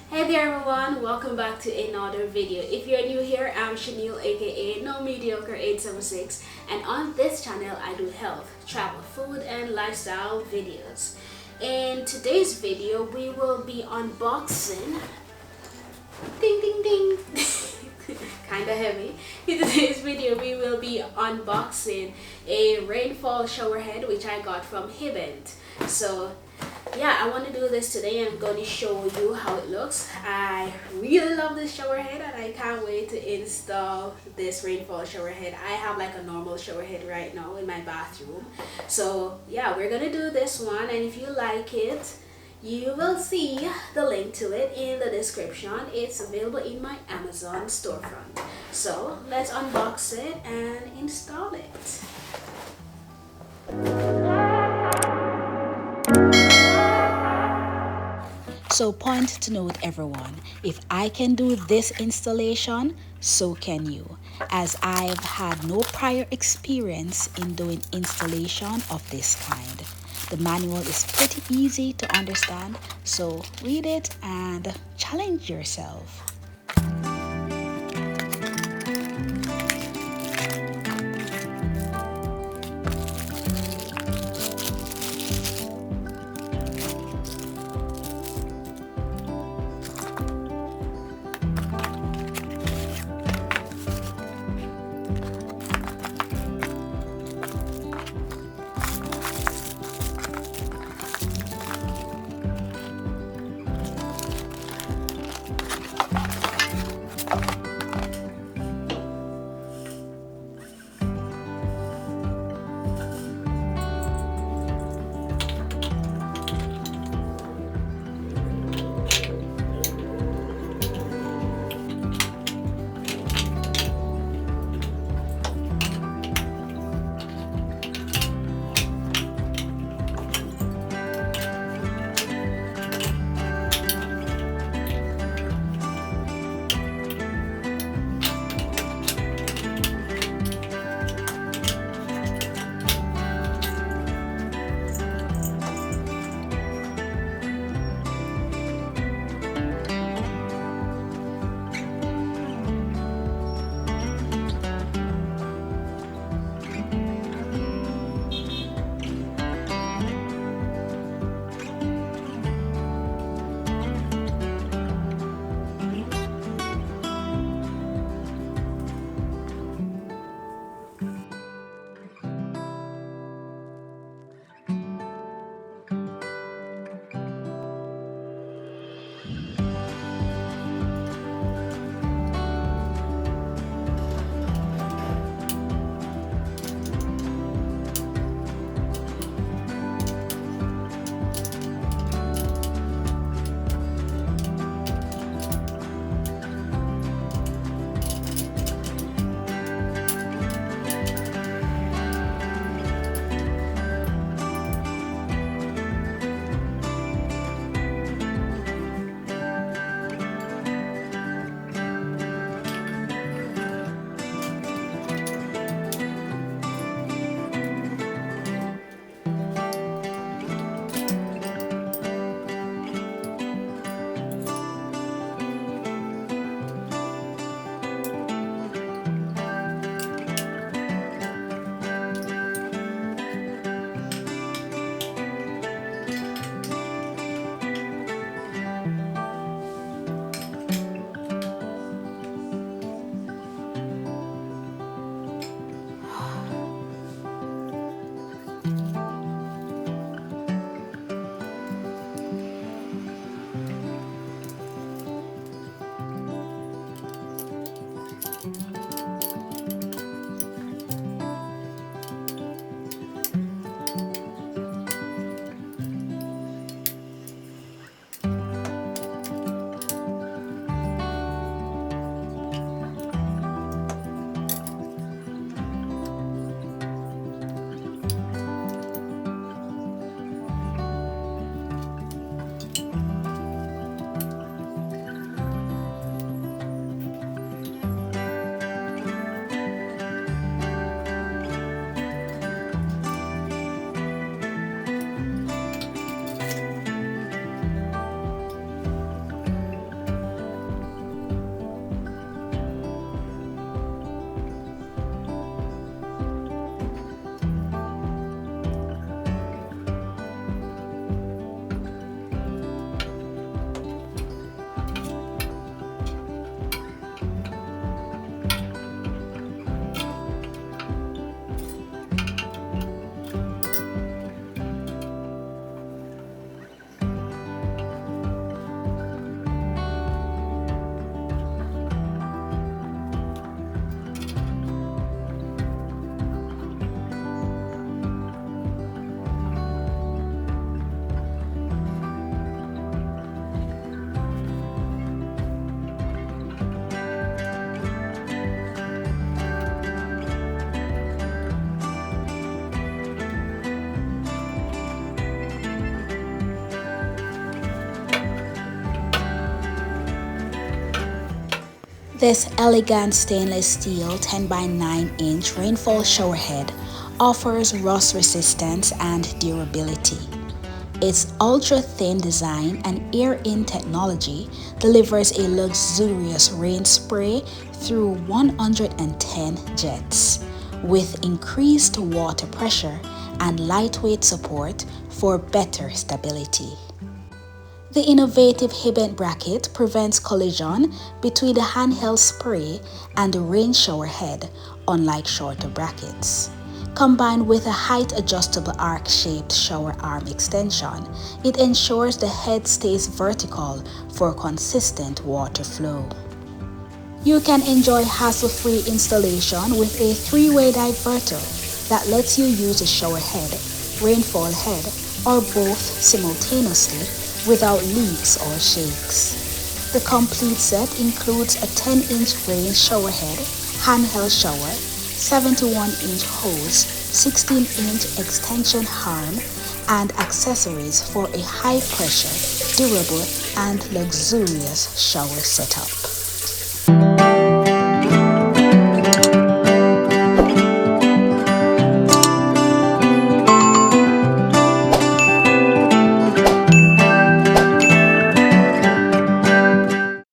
Hey there everyone, welcome back to another video. If you're new here, I'm Chanel aka No Mediocre 876, and on this channel I do health, travel, food and lifestyle videos. In today's video we will be unboxing ding ding ding kinda heavy. In today's video we will be unboxing a rainfall shower head which I got from HIBBENT. So yeah, I want to do this today. I'm going to show you how it looks. I really love this shower head and I can't wait to install this rainfall shower head. I have like a normal shower head right now in my bathroom. So yeah, we're gonna do this one, and if you like it, you will see the link to it in the description. It's available in my Amazon storefront. So let's unbox it and install it. So point to note everyone, if I can do this installation, so can you, as I've had no prior experience in doing installation of this kind. The manual is pretty easy to understand, so read it and challenge yourself. This elegant stainless steel 10 by 9 inch rainfall shower head offers rust resistance and durability. Its ultra-thin design and air-in technology delivers a luxurious rain spray through 110 jets, with increased water pressure and lightweight support for better stability. The innovative HIBBENT bracket prevents collision between the handheld spray and the rain shower head, unlike shorter brackets. Combined with a height-adjustable arc-shaped shower arm extension, it ensures the head stays vertical for consistent water flow. You can enjoy hassle-free installation with a 3-way diverter that lets you use the shower head, rainfall head, or both simultaneously without leaks or shakes. The complete set includes a 10-inch rain shower head, handheld shower, 71-inch hose, 16-inch extension arm, and accessories for a high-pressure, durable, and luxurious shower setup.